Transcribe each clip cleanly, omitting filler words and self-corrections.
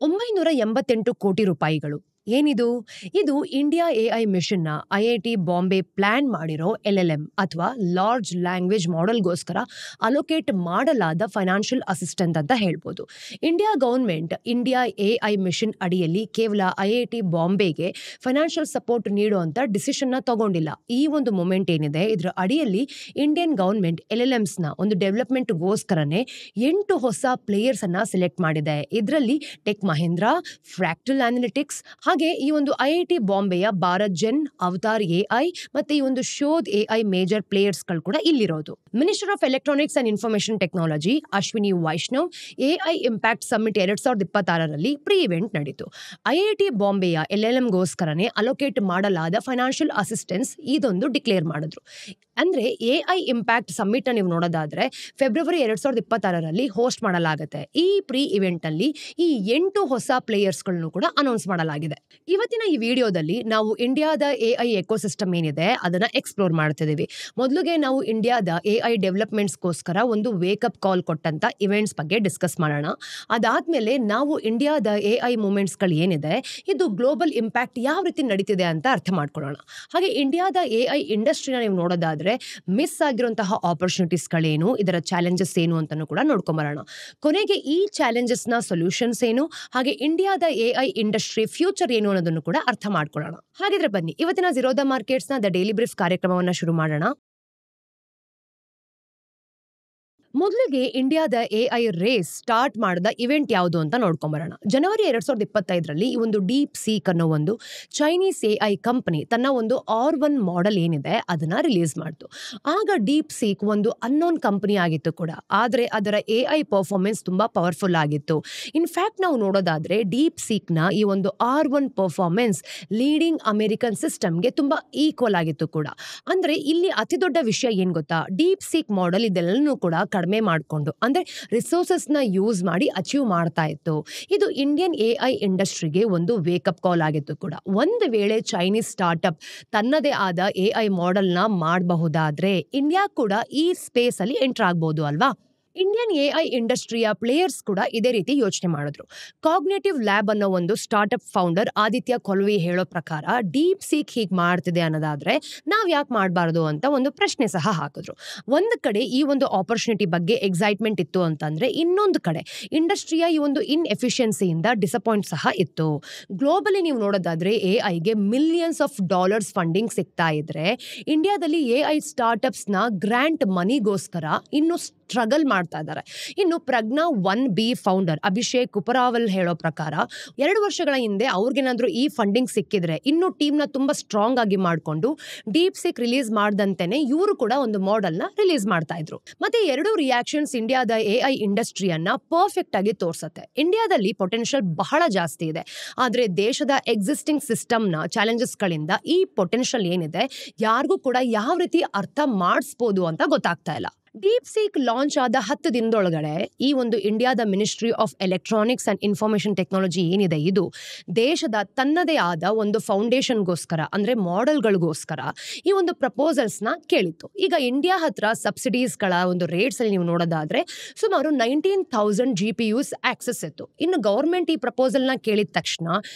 988 ಕೋಟಿ ರೂಪಾಯಿಗಳು. ಏನಿದು? ಇದು ಇಂಡಿಯಾ ಎಐ ಮಿಷನ್ನ ಐಐಟಿ ಬಾಂಬೆ ಪ್ಲಾನ್ ಮಾಡಿರೋ LLM ಅಥವಾ ಲಾರ್ಜ್ ಲ್ಯಾಂಗ್ವೇಜ್ ಮಾಡೆಲ್ಗೋಸ್ಕರ ಅಲೋಕೇಟ್ ಮಾಡಲಾದ ಫೈನಾನ್ಷಿಯಲ್ ಅಸಿಸ್ಟೆಂಟ್ ಅಂತ ಹೇಳ್ಬೋದು. India government India AI mission ಅಡಿಯಲ್ಲಿ ಕೇವಲ ಐಐಟಿ ಬಾಂಬೆಗೆ ಫೈನಾನ್ಷಿಯಲ್ ಸಪೋರ್ಟ್ ನೀಡುವಂತ ಡಿಸಿಷನ್ನ ತಗೊಂಡಿಲ್ಲ. ಈ ಒಂದು ಮೂಮೆಂಟ್ ಏನಿದೆ ಇದರ ಅಡಿಯಲ್ಲಿ ಇಂಡಿಯನ್ ಗವರ್ಮೆಂಟ್ LLMsನ ಒಂದು ಡೆವಲಪ್ಮೆಂಟ್ಗೋಸ್ಕರನೇ 8 ಹೊಸ ಪ್ಲೇಯರ್ಸ್ ಅನ್ನ ಸೆಲೆಕ್ಟ್ ಮಾಡಿದೆ. ಇದರಲ್ಲಿ ಟೆಕ್ ಮಹೇಂದ್ರ, ಫ್ರಾಕ್ಟಲ್ ಅನಾಲಿಟಿಕ್ಸ್, ಹಾಗೆ ಈ ಒಂದು ಐಐಟಿ ಬಾಂಬೆಯ ಭಾರತ್ ಜೆನ್, ಅವತಾರ್ ಎಐ ಮತ್ತೆ ಈ ಒಂದು ಶೋಧ್ ಎಐ ಮೇಜರ್ ಪ್ಲೇಯರ್ಸ್ಗಳು ಕೂಡ ಇಲ್ಲಿರೋದು. Minister of electronics and information technology Ashwini Vaishnaw AI impact summit 2026ರಲ್ಲಿ ಪ್ರೀ ಇವೆಂಟ್ ನಡೀತು. ಐಐಟಿ ಬಾಂಬೆಯ LLMಗೋಸ್ಕರನೇ ಅಲೋಕೇಟ್ ಮಾಡಲಾದ ಫೈನಾನ್ಷಿಯಲ್ ಅಸಿಸ್ಟೆನ್ಸ್ ಇದೊಂದು ಡಿಕ್ಲೇರ್ ಮಾಡಿದ್ರು. ಅಂದ್ರೆ ಎಐ ಇಂಪ್ಯಾಕ್ಟ್ ಸಮ್ಮಿಟ್ ನೀವು ನೋಡೋದಾದ್ರೆ ಫೆಬ್ರವರಿ 2026ರಲ್ಲಿ ಹೋಸ್ಟ್ ಮಾಡಲಾಗುತ್ತೆ. ಈ ಪ್ರೀ ಇವೆಂಟ್ ಅಲ್ಲಿ ಈ 8 ಹೊಸ ಪ್ಲೇಯರ್ಸ್ಗಳನ್ನು ಕೂಡ ಅನೌನ್ಸ್ ಮಾಡಲಾಗಿದೆ. ಇವತ್ತಿನ ಈ ವಿಡಿಯೋದಲ್ಲಿ ನಾವು ಇಂಡಿಯಾದ ಎಐ ಎಕೋಸಿಸ್ಟಮ್ ಏನಿದೆ ಅದನ್ನ ಎಕ್ಸ್ಪ್ಲೋರ್ ಮಾಡ್ತಿದೀವಿ. ಮೊದಲಿಗೆ ನಾವು ಇಂಡಿಯಾದ ಎಐ ಡೆವಲಪ್ಮೆಂಟ್ಸ್ಗೋಸ್ಕರ ಒಂದು ವೇಕಪ್ ಕಾಲ್ ಕೊಟ್ಟಂತ ಇವೆಂಟ್ಸ್ ಬಗ್ಗೆ ಡಿಸ್ಕಸ್ ಮಾಡೋಣ. ಅದಾದ್ಮೇಲೆ ನಾವು ಇಂಡಿಯಾದ ಎಐ ಮೂವ್ಮೆಂಟ್ಸ್ಗಳು ಏನಿದೆ ಇದು ಗ್ಲೋಬಲ್ ಇಂಪ್ಯಾಕ್ಟ್ ಯಾವ ರೀತಿ ನಡೀತಿದೆ ಅಂತ ಅರ್ಥ ಮಾಡ್ಕೊಳ್ಳೋಣ. ಹಾಗೆ ಇಂಡಿಯಾದ ಎಐ ಇಂಡಸ್ಟ್ರಿನ ನೀವು ನೋಡೋದಾದ್ರೆ ಮಿಸ್ ಆಗಿರುವಂತಹ ಆಪರ್ಚುನಿಟೀಸ್ಗಳೇನು, ಇದರ ಚಾಲೆಂಜಸ್ ಏನು ಅಂತಾನು ಕೂಡ ನೋಡ್ಕೊಂಬರೋಣ. ಕೊನೆಗೆ ಈ ಚಾಲೆಂಜಸ್ ನ ಸೊಲ್ಯೂಷನ್ಸ್ ಏನು, ಹಾಗೆ ಇಂಡಿಯಾದ ಎಐ ಇಂಡಸ್ಟ್ರಿ ಫ್ಯೂಚರ್ ಏನು ಅನ್ನೋದನ್ನು ಕೂಡ ಅರ್ಥ ಮಾಡ್ಕೊಳ್ಳೋಣ. ಹಾಗಿದ್ರೆ ಬನ್ನಿ ಇವತ್ತಿನ ಝೀರೋ ದ ಮಾರ್ಕೆಟ್ಸ್ ನ ದ ಡೈಲಿ ಬ್ರೀಫ್ ಕಾರ್ಯಕ್ರಮವನ್ನ ಶುರು ಮಾಡೋಣ. ಮೊದಲಿಗೆ ಇಂಡಿಯಾದ ಎಐ ರೇಸ್ ಸ್ಟಾರ್ಟ್ ಮಾಡಿದ ಇವೆಂಟ್ ಯಾವುದು ಅಂತ ನೋಡ್ಕೊಂಬರೋಣ. ಜನವರಿ 2025ರಲ್ಲಿ ಈ ಒಂದು ಡೀಪ್ ಸೀಕ್ ಅನ್ನೋ ಒಂದು ಚೈನೀಸ್ ಎಐ ಕಂಪನಿ ತನ್ನ ಒಂದು R1 ಮಾಡೆಲ್ ಏನಿದೆ ಅದನ್ನ ರಿಲೀಸ್ ಮಾಡ್ತು. ಆಗ ಡೀಪ್ ಸೀಕ್ ಒಂದು ಅನ್ನೋನ್ ಕಂಪನಿ ಆಗಿತ್ತು ಕೂಡ, ಆದ್ರೆ ಅದರ ಎಐ ಪರ್ಫಾರ್ಮೆನ್ಸ್ ತುಂಬಾ ಪವರ್ಫುಲ್ ಆಗಿತ್ತು. ಇನ್ಫ್ಯಾಕ್ಟ್ ನಾವು ನೋಡೋದಾದ್ರೆ ಡೀಪ್ ಸೀಕ್ ನ ಈ ಒಂದು R1 ಪರ್ಫಾರ್ಮೆನ್ಸ್ ಲೀಡಿಂಗ್ ಅಮೆರಿಕನ್ ಸಿಸ್ಟಮ್ಗೆ ತುಂಬಾ ಈಕ್ವಲ್ ಆಗಿತ್ತು ಕೂಡ. ಅಂದ್ರೆ ಇಲ್ಲಿ ಅತಿ ದೊಡ್ಡ ವಿಷಯ ಏನ್ ಗೊತ್ತಾ, ಡೀಪ್ ಸೀಕ್ ಮಾಡೆಲ್ ಇದೆಲ್ಲನೂ ಕೂಡ ಕಡಿಮೆ ಮಾಡಿಕೊಂಡು ಅಂದ್ರೆ ರಿಸೋರ್ಸಸ್ ನ ಯೂಸ್ ಮಾಡಿ ಅಚೀವ್ ಮಾಡ್ತಾ ಇತ್ತು. ಇದು ಇಂಡಿಯನ್ ಎಐ ಇಂಡಸ್ಟ್ರಿಗೆ ಒಂದು ವೇಕಪ್ ಕಾಲ್ ಆಗಿತ್ತು ಕೂಡ. ಒಂದು ವೇಳೆ ಚೈನೀಸ್ ಸ್ಟಾರ್ಟ್ಅಪ್ ತನ್ನದೇ ಆದ ಎಐ ಮಾಡೆಲ್ ನ ಮಾಡಬಹುದಾದ್ರೆ ಇಂಡಿಯಾ ಕೂಡ ಈ ಸ್ಪೇಸ್ ಅಲ್ಲಿ ಎಂಟರ್ ಆಗ್ಬಹುದು ಅಲ್ವಾ. ಇಂಡಿಯನ್ ಎಐ ಇಂಡಸ್ಟ್ರಿಯ ಪ್ಲೇಯರ್ಸ್ ಕೂಡ ಇದೇ ರೀತಿ ಯೋಚನೆ ಮಾಡಿದ್ರು. ಕಾಗ್ನೇಟಿವ್ ಲ್ಯಾಬ್ ಅನ್ನೋ ಒಂದು ಸ್ಟಾರ್ಟ್ಅಪ್ ಫೌಂಡರ್ ಆದಿತ್ಯ ಕೊಲ್ವಿ ಹೇಳೋ ಪ್ರಕಾರ ಡೀಪ್ ಸೀಕ್ ಹೀಗ್ ಮಾಡ್ತಿದೆ ಅನ್ನೋದಾದ್ರೆ ನಾವ್ ಯಾಕೆ ಮಾಡಬಾರದು ಅಂತ ಒಂದು ಪ್ರಶ್ನೆ ಸಹ ಹಾಕಿದ್ರು. ಒಂದು ಕಡೆ ಈ ಒಂದು ಆಪರ್ಚುನಿಟಿ ಬಗ್ಗೆ ಎಕ್ಸೈಟ್ಮೆಂಟ್ ಇತ್ತು ಅಂತಂದ್ರೆ, ಇನ್ನೊಂದು ಕಡೆ ಇಂಡಸ್ಟ್ರಿಯ ಈ ಒಂದು ಇನ್ಎಫಿಷಿಯನ್ಸಿಯಿಂದ ಡಿಸಪಾಯಿಂಟ್ ಸಹ ಇತ್ತು. ಗ್ಲೋಬಲಿ ನೀವು ನೋಡೋದಾದ್ರೆ ಎಐಗೆ millions of dollars ಫಂಡಿಂಗ್ ಸಿಗ್ತಾ ಇದ್ರೆ ಇಂಡಿಯಾದಲ್ಲಿ ಎಐ ಸ್ಟಾರ್ಟ್ಅಪ್ಸ್ ನ ಗ್ರಾಂಟ್ ಮನಿಗೋಸ್ಕರ ಇನ್ನು ಸ್ಟ್ರಗಲ್ ಮಾಡ್ತಾ ಇದ್ದಾರೆ. ಇನ್ನು ಪ್ರಜ್ಞಾ 1B ಫೌಂಡರ್ ಅಭಿಷೇಕ್ ಉಪರಾವಲ್ ಹೇಳೋ ಪ್ರಕಾರ 2 ವರ್ಷಗಳ ಹಿಂದೆ ಅವ್ರಿಗೇನಾದ್ರೂ ಈ ಫಂಡಿಂಗ್ ಸಿಕ್ಕಿದ್ರೆ ಇನ್ನು ಟೀಮ್ ನ ತುಂಬಾ ಸ್ಟ್ರಾಂಗ್ ಆಗಿ ಮಾಡ್ಕೊಂಡು ಡೀಪ್ ಸಿಕ್ ರಿಲೀಸ್ ಮಾಡ್ದಂತೆನೆ ಇವರು ಕೂಡ ಒಂದು ಮಾಡೆಲ್ ನ ರಿಲೀಸ್ ಮಾಡ್ತಾ ಇದ್ರು. ಮತ್ತೆ 2 ರಿಯಾಕ್ಷನ್ಸ್ ಇಂಡಿಯಾದ ಎಐ ಇಂಡಸ್ಟ್ರಿಯನ್ನ ಪರ್ಫೆಕ್ಟ್ ಆಗಿ ತೋರ್ಸತ್ತೆ. ಇಂಡಿಯಾದಲ್ಲಿ ಪೊಟೆನ್ಷಿಯಲ್ ಬಹಳ ಜಾಸ್ತಿ ಇದೆ, ಆದ್ರೆ ದೇಶದ ಎಕ್ಸಿಸ್ಟಿಂಗ್ ಸಿಸ್ಟಮ್ ನ ಚಾಲೆಂಜಸ್ ಗಳಿಂದ ಈ ಪೊಟೆನ್ಷಿಯಲ್ ಏನಿದೆ ಯಾರಿಗೂ ಕೂಡ ಯಾವ ರೀತಿ ಅರ್ಥ ಮಾಡಿಸಬಹುದು ಅಂತ ಗೊತ್ತಾಗ್ತಾ ಇಲ್ಲ. ಡೀಪ್ ಸೀಕ್ ಲಾಂಚ್ ಆದ 10 ದಿನದೊಳಗಡೆ ಈ ಒಂದು ಇಂಡಿಯಾದ ministry of electronics and information technology ಏನಿದೆ ಇದು ದೇಶದ ತನ್ನದೇ ಆದ ಒಂದು ಫೌಂಡೇಶನ್ಗೋಸ್ಕರ ಅಂದ್ರೆ ಮಾಡೆಲ್ಗಳಿಗೋಸ್ಕರ ಈ ಒಂದು ಪ್ರಪೋಸಲ್ಸ್ ನ ಕೇಳಿತ್ತು. ಈಗ ಇಂಡಿಯಾ ಹತ್ರ ಸಬ್ಸಿಡೀಸ್ಗಳ ಒಂದು ರೇಟ್ಸ್ ಅಲ್ಲಿ ನೀವು ನೋಡೋದಾದ್ರೆ ಸುಮಾರು 19,000 GPUs ಆಕ್ಸೆಸ್ ಇತ್ತು. ಇನ್ನು ಗವರ್ಮೆಂಟ್ ಈ ಪ್ರಪೋಸಲ್ ನ ಕೇಳಿದ ತಕ್ಷಣ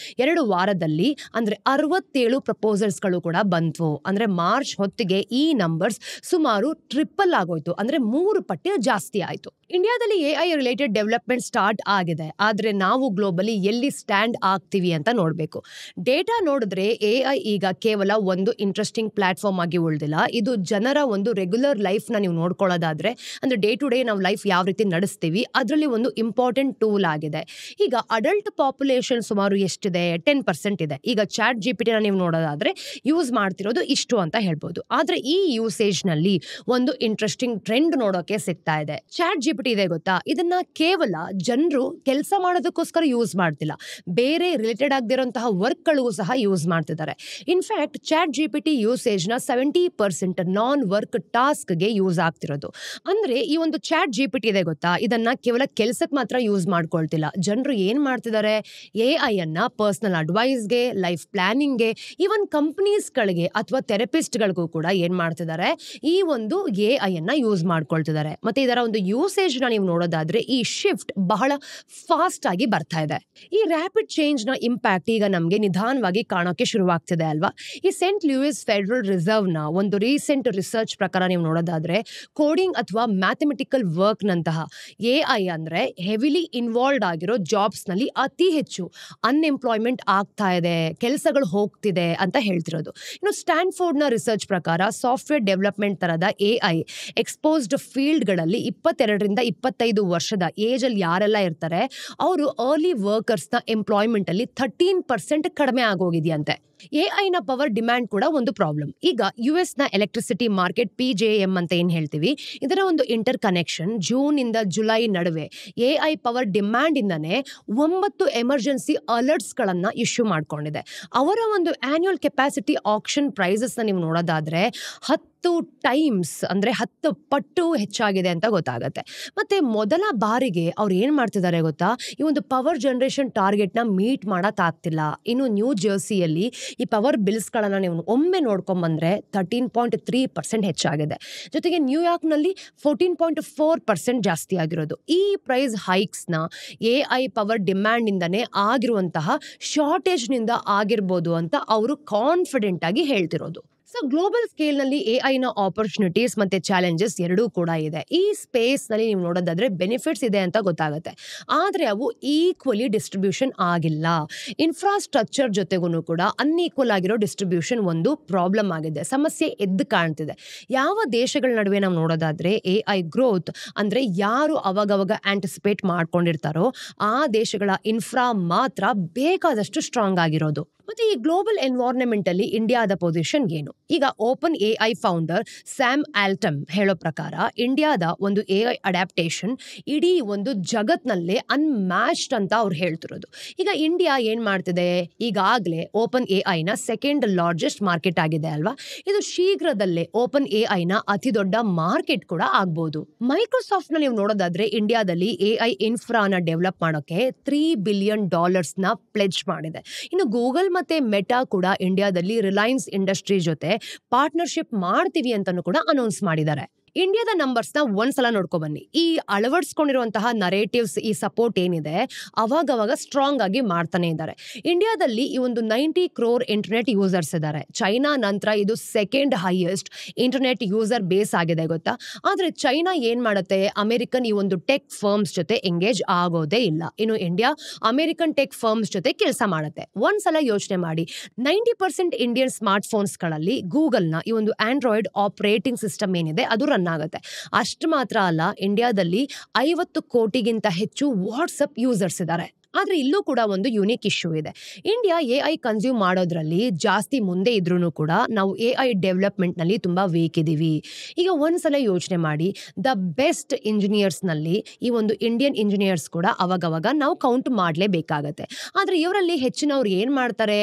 2 ವಾರದಲ್ಲಿ ಅಂದ್ರೆ 67 ಪ್ರಪೋಸಲ್ಸ್ಗಳು ಕೂಡ ಬಂದ್ವು. ಅಂದ್ರೆ ಮಾರ್ಚ್ ಹೊತ್ತಿಗೆ ಈ ನಂಬರ್ಸ್ ಸುಮಾರು ಟ್ರಿಪಲ್ ಆಗೋಯ್ತು, ಅಂದ್ರೆ 3 ಪಟ್ಟು ಜಾಸ್ತಿ ಆಯ್ತು. ಇಂಡಿಯಾದಲ್ಲಿ ಎಐ ರಿಲೇಟೆಡ್ ಡೆವಲಪ್ಮೆಂಟ್ ಸ್ಟಾರ್ಟ್ ಆಗಿದೆ, ಆದ್ರೆ ನಾವು ಗ್ಲೋಬಲಿ ಎಲ್ಲಿ ಸ್ಟ್ಯಾಂಡ್ ಆಗ್ತೀವಿ ಅಂತ ನೋಡ್ಬೇಕು. ಡೇಟಾ ನೋಡಿದ್ರೆ ಎಐ ಈಗ ಕೇವಲ ಒಂದು ಇಂಟ್ರೆಸ್ಟಿಂಗ್ ಪ್ಲಾಟ್ಫಾರ್ಮ್ ಆಗಿ ಉಳಿದಿಲ್ಲ, ಇದು ಜನರ ಒಂದು ರೆಗ್ಯುಲರ್ ಲೈಫ್ ನ ನೀವು ನೋಡ್ಕೊಳ್ಳೋದಾದ್ರೆ ಅಂದ್ರೆ ಡೇ ಟು ಡೇ ನಾವು ಲೈಫ್ ಯಾವ ರೀತಿ ನಡೆಸ್ತೀವಿ ಅದರಲ್ಲಿ ಒಂದು ಇಂಪಾರ್ಟೆಂಟ್ ಟೂಲ್ ಆಗಿದೆ. ಈಗ ಅಡಲ್ಟ್ ಪಾಪ್ಯುಲೇಷನ್ ಸುಮಾರು ಎಷ್ಟಿದೆ, 10% ಇದೆ. ಈಗ ಚಾಟ್ ಜಿಪಿಟಿ ನೀವು ನೋಡೋದಾದ್ರೆ ಯೂಸ್ ಮಾಡ್ತಿರೋದು ಇಷ್ಟು ಅಂತ ಹೇಳ್ಬೋದು. ಆದ್ರೆ ಈ ಯೂಸೇಜ್ ನಲ್ಲಿ ಒಂದು ಇಂಟ್ರೆಸ್ಟಿಂಗ್ ಟ್ರೆಂಡ್ ನೋಡೋಕೆ ಸಿಗ್ತಾ ಇದೆ. ಚಾಟ್ ಜಿಪಿಟಿ ಇದೆ ಗೊತ್ತಾ, ಇದನ್ನ ಕೇವಲ ಜನರು ಕೆಲಸ ಮಾಡೋದಕ್ಕೋಸ್ಕರ ಯೂಸ್ ಮಾಡ್ತಿಲ್ಲ, ಬೇರೆ ರಿಲೇಟೆಡ್ ಆಗದಿರುವಂತಹ ವರ್ಕ್ ಗಳಿಗೂ ಸಹ ಯೂಸ್ ಮಾಡ್ತಿದ್ದಾರೆ. ಇನ್ಫ್ಯಾಕ್ಟ್ ಚಾಟ್ ಜಿಪಿಟಿ ಯೂಸೇಜ್ ನ 70% ನಾನ್ ವರ್ಕ್ ಟಾಸ್ಕ್ ಗೆ ಯೂಸ್ ಆಗ್ತಿರೋದು. ಅಂದ್ರೆ ಈ ಒಂದು ಚಾಟ್ ಜಿಪಿಟಿ ಇದೆ ಗೊತ್ತಾ, ಇದನ್ನ ಕೇವಲ ಕೆಲಸಕ್ಕೆ ಮಾತ್ರ ಯೂಸ್ ಮಾಡ್ಕೊಳ್ತಿಲ್ಲ, ಜನರು ಏನ್ ಮಾಡ್ತಿದ್ದಾರೆ ಎಐ ಅನ್ನ ಪರ್ಸನಲ್ ಅಡ್ವೈಸ್ಗೆ, ಲೈಫ್ ಪ್ಲಾನಿಂಗ್ಗೆ, ಈವನ್ ಕಂಪನೀಸ್ ಗಳಿಗೆ ಅಥವಾ ಥೆರಪಿಸ್ಟ್ ಗಳಿಗೂ ಕೂಡ ಏನ್ ಮಾಡ್ತಿದ್ದಾರೆ ಈ ಒಂದು ಎಐ ಅನ್ನ ಯೂಸ್ ಮಾಡ್ಕೊಳ್ತಿದ್ದಾರೆ. ಮತ್ತೆ ಇದರ ಒಂದು ಯೂಸೇಜ್ನ ನೀವು ನೋಡೋದಾದ್ರೆ ಈ ಶಿಫ್ಟ್ ಬಹಳ ಫಾಸ್ಟ್ ಆಗಿ ಬರ್ತಾ ಇದೆ. ಈ ರ್ಯಾಪಿಡ್ ಚೇಂಜ್ನ ಇಂಪ್ಯಾಕ್ಟ್ ಈಗ ನಮಗೆ ನಿಧಾನವಾಗಿ ಕಾಣೋಕೆ ಶುರುವಾಗ್ತಿದೆ ಅಲ್ವಾ. ಈ ಸೆಂಟ್ ಲೂಯಿಸ್ ಫೆಡರಲ್ ರಿಸರ್ವ್ನ ಒಂದು ರೀಸೆಂಟ್ ರಿಸರ್ಚ್ ಪ್ರಕಾರ ನೀವು ನೋಡೋದಾದ್ರೆ ಕೋಡಿಂಗ್ ಅಥವಾ ಮ್ಯಾಥಮೆಟಿಕಲ್ ವರ್ಕ್ ನಂತಹ AI ಅಂದ್ರೆ ಹೆವಿಲಿ ಇನ್ವಾಲ್ವ್ಡ್ ಆಗಿರೋ ಜಾಬ್ಸ್ ನಲ್ಲಿ ಅತಿ ಹೆಚ್ಚು ಅನ್ಎಂಪ್ಲಾಯ್ಮೆಂಟ್ ಆಗ್ತಾ ಇದೆ, ಕೆಲಸಗಳು ಹೋಗ್ತಿದೆ ಅಂತ ಹೇಳ್ತಿರೋದು. ಇನ್ನು ಸ್ಟ್ಯಾನ್ಫೋರ್ಡ್ನ ರಿಸರ್ಚ್ ಪ್ರಕಾರ ಸಾಫ್ಟ್ವೇರ್ ಡೆವಲಪ್ಮೆಂಟ್ ತರದ AI ಎಕ್ಸ್ಪೋಸ್ಡ್ ಫೀಲ್ಡ್ಗಳಲ್ಲಿ 22ರಿಂದ 25 ವರ್ಷದ ಏಜ್ ಅಲ್ಲಿ ಯಾರೆಲ್ಲ ಇರ್ತಾರೆ ಅವರು ಅರ್ಲಿ ವರ್ಕರ್ಸ್ನ ಎಂಪ್ಲಾಯ್ಮೆಂಟ್ ಅಲ್ಲಿ 13% ಕಡಿಮೆ ಆಗೋಗಿದೆಯಂತೆ. AI ನ ಪವರ್ ಡಿಮ್ಯಾಂಡ್ ಕೂಡ ಒಂದು ಪ್ರಾಬ್ಲಮ್. ಈಗ US ನ ಎಲೆಕ್ಟ್ರಿಸಿಟಿ ಮಾರ್ಕೆಟ್ PJM ಅಂತ ಏನ್ ಹೇಳ್ತೀವಿ, ಇದರ ಒಂದು ಇಂಟರ್ ಕನೆಕ್ಷನ್ ಜೂನ್ ಇಂದ ಜುಲೈ ನಡುವೆ AI ಪವರ್ ಡಿಮ್ಯಾಂಡ್ ಇಂದಾನೆ 9 ಎಮರ್ಜೆನ್ಸಿ ಅಲರ್ಟ್ಸ್ ಗಳನ್ನ ಇಶ್ಯೂ ಮಾಡ್ಕೊಂಡಿದೆ. ಅವರ ಒಂದು ಆನ್ಯುವಲ್ ಕೆಪಾಸಿಟಿ ಆಕ್ಷನ್ ಪ್ರೈಸಸ್ ನ ನೀವು ನೋಡೋದಾದ್ರೆ 10 ಟೈಮ್ಸ್ ಅಂದ್ರೆ 10 ಪಟ್ಟು ಹೆಚ್ಚಾಗಿದೆ ಅಂತ ಗೊತ್ತಾಗತ್ತೆ. ಮತ್ತೆ ಮೊದಲ ಬಾರಿಗೆ ಅವ್ರು ಏನ್ ಮಾಡ್ತಿದ್ದಾರೆ ಗೊತ್ತಾ, ಈ ಒಂದು ಪವರ್ ಜನರೇಷನ್ ಟಾರ್ಗೆಟ್ ನ ಮೀಟ್ ಮಾಡಕ್ ಆಗ್ತಿಲ್ಲ. ಇನ್ನು ನ್ಯೂ ಜರ್ಸಿಯಲ್ಲಿ ಈ ಪವರ್ ಬಿಲ್ಸ್ ಗಳನ್ನ ನೀವು ಒಮ್ಮೆ ನೋಡ್ಕೊಂಡ್ ಬಂದ್ರೆ 13.3% ಹೆಚ್ಚಾಗಿದೆ. ಜೊತೆಗೆ ನ್ಯೂಯಾರ್ಕ್ ನಲ್ಲಿ 14.4% ಜಾಸ್ತಿ ಆಗಿರೋದು. ಈ ಪ್ರೈಸ್ ಹೈಕ್ಸ್ ನ AI ಪವರ್ ಡಿಮ್ಯಾಂಡ್ ಇಂದಾನೆ ಆಗಿರುವಂತಹ ಶಾರ್ಟೇಜ್ ನಿಂದ ಆಗಿರ್ಬೋದು ಅಂತ ಅವರು ಕಾನ್ಫಿಡೆಂಟ್ ಆಗಿ ಹೇಳ್ತಿರೋದು. ಸೊ ಗ್ಲೋಬಲ್ ಸ್ಕೇಲ್ ನಲ್ಲಿ AI ನ ಆಪರ್ಚುನಿಟೀಸ್ ಮತ್ತೆ ಚಾಲೆಂಜಸ್ ಎರಡೂ ಕೂಡ ಇದೆ. ಈ ಸ್ಪೇಸ್ ನಲ್ಲಿ ನೀವು ನೋಡೋದಾದ್ರೆ ಬೆನಿಫಿಟ್ಸ್ ಇದೆ ಅಂತ ಗೊತ್ತಾಗುತ್ತೆ, ಆದ್ರೆ ಅವು ಈಕ್ವಲಿ ಡಿಸ್ಟ್ರಿಬ್ಯೂಷನ್ ಆಗಿಲ್ಲ. ಇನ್ಫ್ರಾಸ್ಟ್ರಕ್ಚರ್ ಜೊತೆಗೂ ಕೂಡ ಅನ್ಈಕ್ವಲ್ ಆಗಿರೋ ಡಿಸ್ಟ್ರಿಬ್ಯೂಷನ್ ಒಂದು ಪ್ರಾಬ್ಲಮ್ ಆಗಿದೆ, ಸಮಸ್ಯೆ ಎದ್ದು ಕಾಣ್ತಿದೆ. ಯಾವ ದೇಶಗಳ ನಡುವೆ ನಾವು ನೋಡೋದಾದ್ರೆ AI ಗ್ರೋತ್ ಅಂದ್ರೆ ಯಾರು ಅವಾಗವಾಗ ಆಂಟಿಸಿಪೇಟ್ ಮಾಡ್ಕೊಂಡಿರ್ತಾರೋ ಆ ದೇಶಗಳ ಇನ್ಫ್ರಾ ಮಾತ್ರ ಬೇಕಾದಷ್ಟು ಸ್ಟ್ರಾಂಗ್ ಆಗಿರೋದು. ಮತ್ತೆ ಈ ಗ್ಲೋಬಲ್ ಎನ್ವೈರನ್ಮೆಂಟ್ ಅಲ್ಲಿ ಇಂಡಿಯಾದ ಪೊಸಿಷನ್ ಏನು? ಈಗ ಓಪನ್ AI ಫೌಂಡರ್ ಸ್ಯಾಮ್ ಆಲ್ಟಮ್ ಹೇಳೋ ಪ್ರಕಾರ ಇಂಡಿಯಾದ ಒಂದು AI ಅಡ್ಯಾಪ್ಟೇಷನ್ ಇಡೀ ಒಂದು ಜಗತ್ನಲ್ಲೇ ಅನ್ಮ್ಯಾಚ್ಡ್ ಅಂತ ಅವ್ರು ಹೇಳ್ತಿರೋದು. ಈಗ ಇಂಡಿಯಾ ಏನ್ ಮಾಡ್ತಿದೆ, ಈಗಾಗಲೇ ಓಪನ್ AI ನ ಸೆಕೆಂಡ್ ಲಾರ್ಜೆಸ್ಟ್ ಮಾರ್ಕೆಟ್ ಆಗಿದೆ ಅಲ್ವಾ. ಇದು ಶೀಘ್ರದಲ್ಲೇ ಓಪನ್ AI ನ ಅತಿ ದೊಡ್ಡ ಮಾರ್ಕೆಟ್ ಕೂಡ ಆಗ್ಬಹುದು. ಮೈಕ್ರೋಸಾಫ್ಟ್ ನ ನೀವು ನೋಡೋದಾದ್ರೆ ಇಂಡಿಯಾದಲ್ಲಿ AI ಇನ್ಫ್ರಾನ ಡೆವಲಪ್ ಮಾಡೋಕೆ $3 ಬಿಲಿಯನ್ ನ ಪ್ಲೆಡ್ಜ್ ಮಾಡಿದೆ. ಇನ್ನು ಗೂಗಲ್ ಮತ್ತೆ ಮೆಟಾ ಕೂಡ ಇಂಡಿಯಾದಲ್ಲಿ ರಿಲಯನ್ಸ್ ಇಂಡಸ್ಟ್ರಿ ಜೊತೆ ಪಾರ್ಟ್ನರ್ಶಿಪ್ ಮಾಡ್ತೀವಿ ಅಂತಾನೂ ಕೂಡ ಅನೌನ್ಸ್ ಮಾಡಿದ್ದಾರೆ. ಇಂಡಿಯಾದ ನಂಬರ್ಸ್ ನ ಒಂದ್ಸಲ ನೋಡ್ಕೊ ಬನ್ನಿ. ಈ ಅಳವಡಿಸ್ಕೊಂಡಿರುವಂತಹ ನರೇಟಿವ್ಸ್, ಈ ಸಪೋರ್ಟ್ ಏನಿದೆ ಅವಾಗವಾಗ ಸ್ಟ್ರಾಂಗ್ ಆಗಿ ಮಾಡ್ತಾನೆ ಇದ್ದಾರೆ. ಇಂಡಿಯಾದಲ್ಲಿ ಈ ಒಂದು 90 crore ಇಂಟರ್ನೆಟ್ ಯೂಸರ್ಸ್ ಇದ್ದಾರೆ. ಚೈನಾ ನಂತರ ಇದು second highest internet user base ಆಗಿದೆ ಗೊತ್ತಾ. ಆದ್ರೆ ಚೈನಾ ಏನ್ ಮಾಡುತ್ತೆ, ಅಮೆರಿಕನ್ ಈ ಒಂದು ಟೆಕ್ ಫರ್ಮ್ಸ್ ಜೊತೆ ಎಂಗೇಜ್ ಆಗೋದೇ ಇಲ್ಲ. ಇನ್ನು ಇಂಡಿಯಾ ಅಮೆರಿಕನ್ ಟೆಕ್ ಫರ್ಮ್ಸ್ ಜೊತೆ ಕೆಲಸ ಮಾಡುತ್ತೆ. ಒಂದ್ಸಲ ಯೋಚನೆ ಮಾಡಿ, 90% ಇಂಡಿಯನ್ ಸ್ಮಾರ್ಟ್ ಫೋನ್ಸ್ ಗಳಲ್ಲಿ ಗೂಗಲ್ ನ ಈ ಒಂದು ಆಂಡ್ರಾಯ್ಡ್ ಆಪರೇಟಿಂಗ್ ಸಿಸ್ಟಮ್ ಏನಿದೆ ಅದು ರನ್ ಆಗುತ್ತೆ. ಅಷ್ಟು ಮಾತ್ರ ಅಲ್ಲ, ಇಂಡಿಯಾದಲ್ಲಿ 50 ಕೋಟಿಗಿಂತ ಹೆಚ್ಚು ವಾಟ್ಸಪ್ ಯೂಸರ್ಸ್ ಇದ್ದಾರೆ. ಆದ್ರೆ ಇಲ್ಲೂ ಕೂಡ ಒಂದು ಯುನಿಕ್ ಇಶ್ಯೂ ಇದೆ. ಇಂಡಿಯಾ AI ಕನ್ಸ್ಯೂಮ್ ಮಾಡೋದ್ರಲ್ಲಿ ಜಾಸ್ತಿ ಮುಂದೆ ಇದ್ರೂ ಕೂಡ ನಾವು AI ಡೆವಲಪ್ಮೆಂಟ್ ನಲ್ಲಿ ತುಂಬಾ ವೀಕ್ ಇದೀವಿ. ಈಗ ಒಂದ್ಸಲ ಯೋಚನೆ ಮಾಡಿ, ದ ಬೆಸ್ಟ್ ಇಂಜಿನಿಯರ್ಸ್ ನಲ್ಲಿ ಈ ಒಂದು ಇಂಡಿಯನ್ ಇಂಜಿನಿಯರ್ಸ್ ಕೂಡ ಅವಾಗವಾಗ ನಾವು ಕೌಂಟ್ ಮಾಡ್ಲೇಬೇಕಾಗತ್ತೆ. ಆದ್ರೆ ಇವರಲ್ಲಿ ಹೆಚ್ಚಿನವ್ರು ಏನ್ ಮಾಡ್ತಾರೆ,